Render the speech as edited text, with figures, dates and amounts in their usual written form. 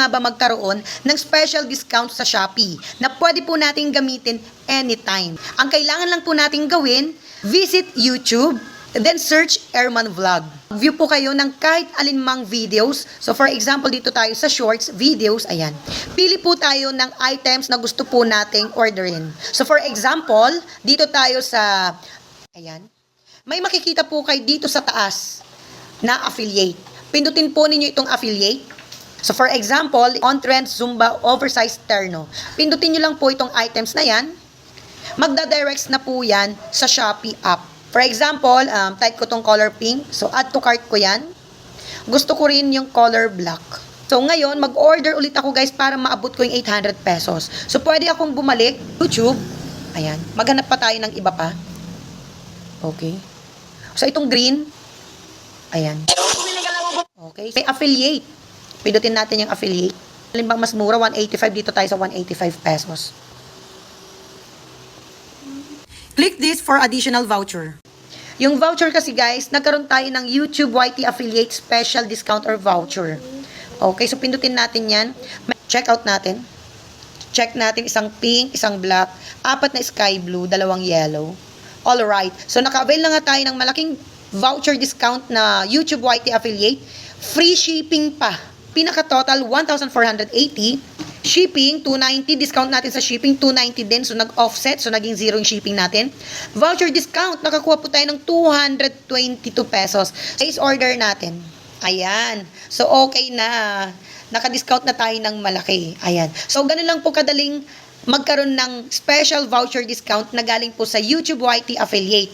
nga ba magkaroon ng special discount sa Shopee na pwede po natin gamitin anytime. Ang kailangan lang po natin gawin, visit YouTube, then search Airman Vlog. View po kayo ng kahit alinmang videos. So for example, dito tayo sa shorts, videos, ayan. Pili po tayo ng items na gusto po nating orderin. So for example, dito tayo sa, ayan, may makikita po kayo dito sa taas na affiliate. Pindutin po ninyo itong affiliate. So for example, on-trend Zumba oversized terno. Pindutin nyo lang po itong items na yan. Magdadirects na po yan sa Shopee app. For example, type ko tong color pink. So add to cart ko yan. Gusto ko rin yung color black. So ngayon, mag-order ulit ako guys para maabot ko yung 800 pesos. So pwede akong bumalik, YouTube. Ayan, maghanap pa tayo ng iba pa. Okay. So itong green. Ayan. Okay. May affiliate. Pindutin natin yung affiliate. Alin bang mas mura? 185. Dito tayo sa 185 pesos. Click this for additional voucher. Yung voucher kasi guys, nagkaroon tayo ng YouTube YT Affiliate Special Discount or Voucher. Okay, so pindutin natin yan. Check out natin. Check natin isang pink, isang black, 4 na sky blue, 2 yellow. Alright, so naka-avail na nga tayo ng malaking voucher discount na YouTube YT Affiliate. Free shipping pa. Pinaka-total, 1,480. Shipping, 290. Discount natin sa shipping, 290 din. So, nag-offset. So, naging zero yung shipping natin. Voucher discount. Nakakuha po tayo ng 222 pesos. Place order natin. Ayan. So, okay na. Naka-discount na tayo ng malaki. Ayan. So, ganun lang po kadaling magkaroon ng special voucher discount na galing po sa YouTube YT Affiliate.